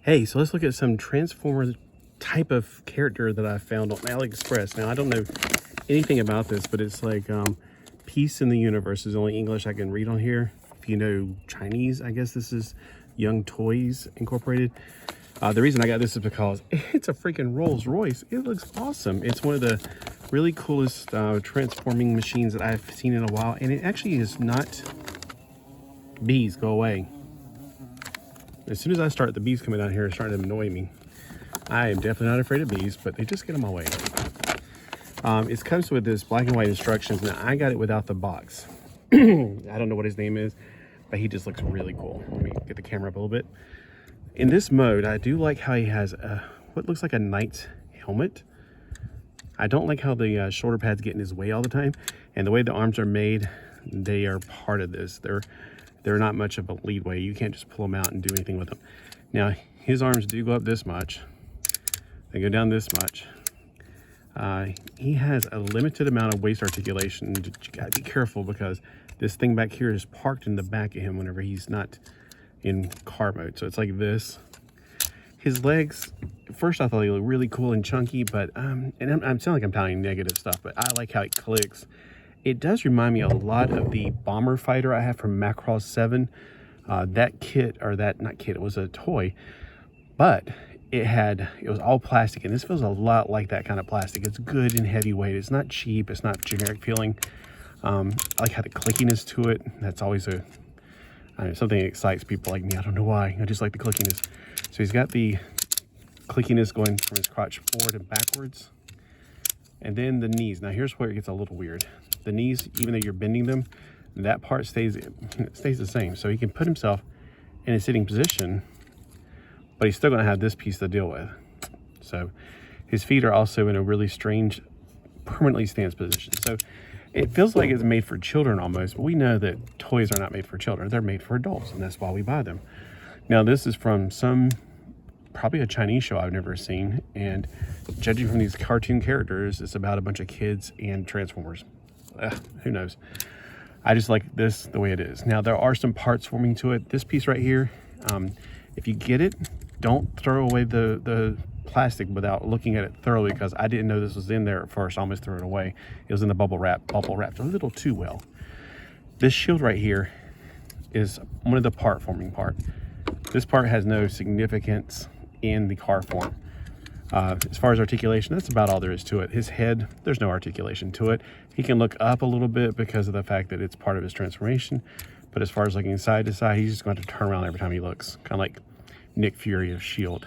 Hey, so let's look at some Transformer type of character that I found on Aliexpress. Now, I don't know anything about this, but it's like Peace in the Universe is the only English I can read on here. If you know Chinese, I guess this is Young Toys Incorporated. The reason I got this is because it's a freaking Rolls Royce. It looks awesome. It's one of the really coolest transforming machines that I've seen in a while. And it actually is not... Bees, go away. As soon as I start, the bees coming down here are starting to annoy me. I am definitely not afraid of bees, but they just get in my way. It comes with this black and white instructions. Now, I got it without the box. I don't know what his name is, but he just looks really cool. Let me get the camera up a little bit. In this mode, I do like how he has what looks like a knight's helmet. I don't like how the shoulder pads get in his way all the time. And the way the arms are made, they are part of this. They're not much of a leadway. You can't just pull them out and do anything with them. Now, his arms do go up this much. They go down this much. He has a limited amount of waist articulation. You gotta be careful because this thing back here is parked in the back of him whenever he's not in car mode. So it's like this. His legs, at first I thought they looked really cool and chunky, but and I'm sounding like I'm telling negative stuff, but I like how it clicks. It does remind me a lot of the bomber fighter I have from Macross 7. That kit, or that, not kit, it was a toy, but it was all plastic, and this feels a lot like that kind of plastic. It's good and heavyweight. It's not cheap. It's not generic feeling. I like how the clickiness to it. That's always something that excites people like me. I don't know why. I just like the clickiness. So he's got the clickiness going from his crotch forward and backwards. And then the knees. Now here's where it gets a little weird. The knees, even though you're bending them, that part stays the same. So he can put himself in a sitting position, but he's still going to have this piece to deal with. So his feet are also in a really strange, permanently stance position. So it feels like it's made for children almost, but we know that toys are not made for children. They're made for adults, and that's why we buy them. Now, this is from probably a Chinese show I've never seen, and judging from these cartoon characters, it's about a bunch of kids and Transformers. Who knows? I just like this the way it is. Now, there are some parts forming to it. This piece right here, if you get it, don't throw away the plastic without looking at it thoroughly, because I didn't know this was in there at first. I almost threw it away. It was in the bubble wrapped a little too well. This shield right here is one of the part forming part. This part has no significance in the car form. As far as articulation, that's about all there is to it. His head, there's no articulation to it. He can look up a little bit because of the fact that it's part of his transformation. But as far as looking side to side, he's just going to turn around every time he looks. Kind of like Nick Fury of S.H.I.E.L.D.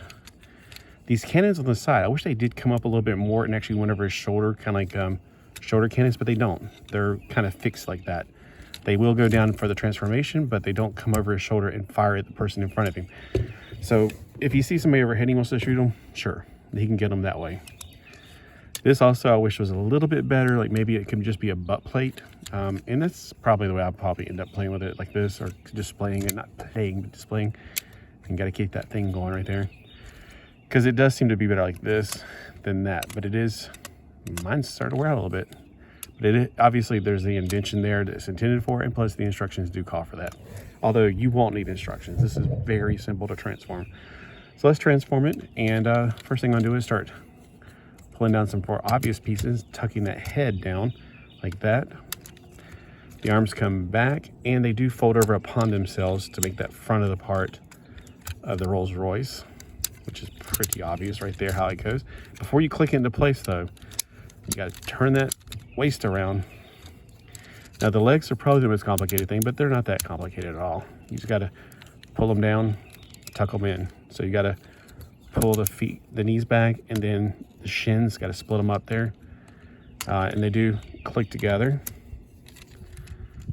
These cannons on the side, I wish they did come up a little bit more and actually went over his shoulder, kind of like shoulder cannons, but they don't. They're kind of fixed like that. They will go down for the transformation, but they don't come over his shoulder and fire at the person in front of him. So if you see somebody overhead he wants to shoot him, sure, he can get them that way. This also I wish was a little bit better, like maybe it could just be a butt plate. And that's probably the way I'll probably end up playing with it, like this, or displaying it, not playing, but displaying. And got to keep that thing going right there. Because it does seem to be better like this than that, but it is, mine's starting to wear out a little bit. But obviously there's the indentation there that's intended for, and plus the instructions do call for that. Although you won't need instructions. This is very simple to transform. So let's transform it, and first thing I'm gonna do is start pulling down some more obvious pieces, tucking that head down like that. The arms come back, and they do fold over upon themselves to make that front of the part of the Rolls Royce, which is pretty obvious right there how it goes. Before you click it into place though, you gotta turn that waist around. Now the legs are probably the most complicated thing, but they're not that complicated at all. You just gotta pull them down, tuck them in. So you gotta pull the knees back, and then the shins, gotta split them up there. And they do click together.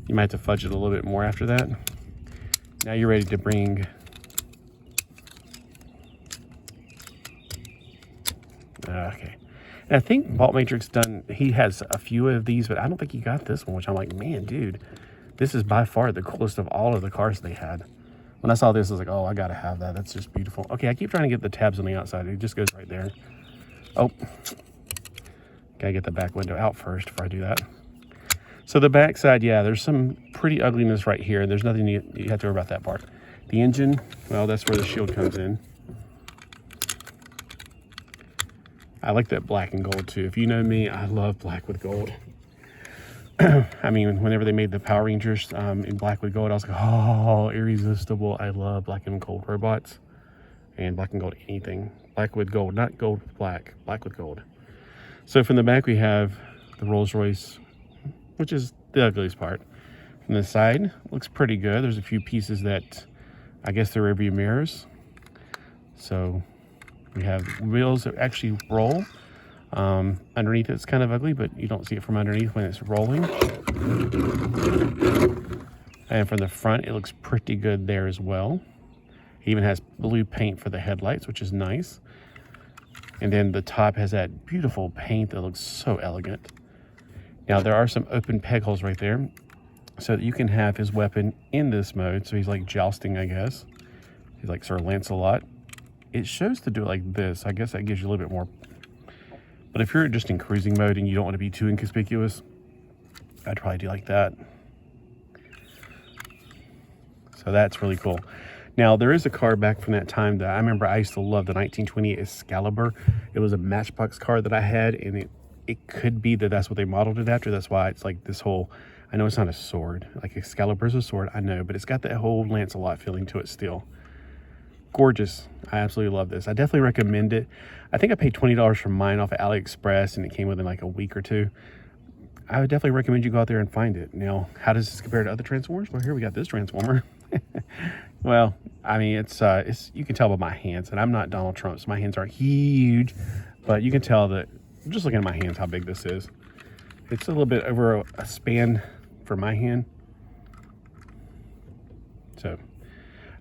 You might have to fudge it a little bit more after that. Now you're ready to bring okay. And I think Vault Matrix he has a few of these, but I don't think he got this one, which I'm like, man, dude, this is by far the coolest of all of the cars they had. When I saw this, I was like, oh, I gotta have that. That's just beautiful. Okay, I keep trying to get the tabs on the outside. It just goes right there. Oh, gotta get the back window out first before I do that. So the back side, yeah, there's some pretty ugliness right here. There's nothing you have to worry about that part. The engine, well, that's where the shield comes in. I like that black and gold too. If you know me, I love black with gold. I mean, whenever they made the Power Rangers in black with gold, I was like, oh, irresistible. I love black and gold robots and black and gold anything. Black with gold, not gold with black, black with gold. So from the back, we have the Rolls Royce, which is the ugliest part. From the side, looks pretty good. There's a few pieces that I guess they're rearview mirrors. So we have wheels that actually roll. Underneath it's kind of ugly, but you don't see it from underneath when it's rolling. And from the front, it looks pretty good there as well. It even has blue paint for the headlights, which is nice. And then the top has that beautiful paint that looks so elegant. Now there are some open peg holes right there so that you can have his weapon in this mode. So he's like jousting, I guess. He's like Sir Lancelot. It shows to do it like this. I guess that gives you a little bit more. But if you're just in cruising mode and you don't want to be too inconspicuous, I'd probably do like that. So that's really cool. Now, there is a car back from that time that I remember I used to love, the 1928 Excalibur. It was a Matchbox car that I had, and it could be that that's what they modeled it after. That's why it's like this whole, I know it's not a sword. Like Excalibur's a sword, I know, but it's got that whole Lancelot feeling to it still. Gorgeous. I absolutely love this. I definitely recommend it. I think I paid $20 for mine off of Aliexpress, and it came within like a week or two. I would definitely recommend you go out there and find it. Now, how does this compare to other Transformers? Well, here we got this Transformer. Well, I mean, it's you can tell by my hands, and I'm not Donald Trump, so my hands aren't huge, but you can tell that just looking at my hands how big this is. It's a little bit over a span for my hand. So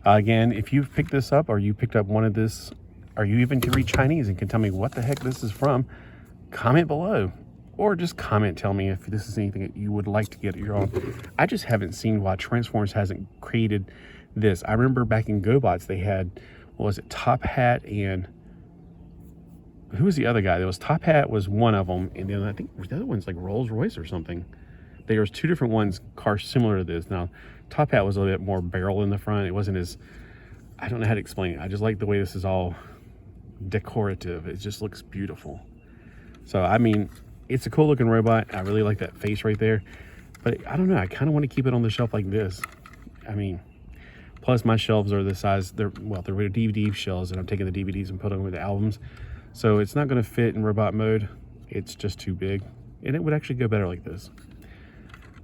again, if you've picked this up, or you picked up one of this, or you even can read Chinese and can tell me what the heck this is from, comment below. Or just comment, tell me if this is anything that you would like to get at your own. I just haven't seen why Transformers hasn't created this. I remember back in GoBots, they had, what was it, Top Hat, and who was the other guy? There was Top Hat was one of them, and then I think the other one's like Rolls Royce or something. There was two different ones, cars similar to this. Now, Top Hat was a little bit more barrel in the front. It wasn't as, I don't know how to explain it. I just like the way this is all decorative. It just looks beautiful. So, I mean, it's a cool looking robot. I really like that face right there. But I don't know, I kind of want to keep it on the shelf like this. I mean, plus my shelves are the size, they're DVD shelves, and I'm taking the DVDs and putting them with the albums. So it's not going to fit in robot mode. It's just too big. And it would actually go better like this.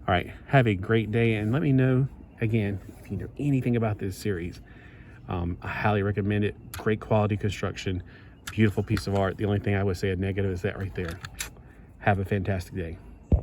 All right, have a great day, and let me know, again, if you know anything about this series. I highly recommend it. Great quality construction, beautiful piece of art. The only thing I would say a negative is that right there. Have a fantastic day.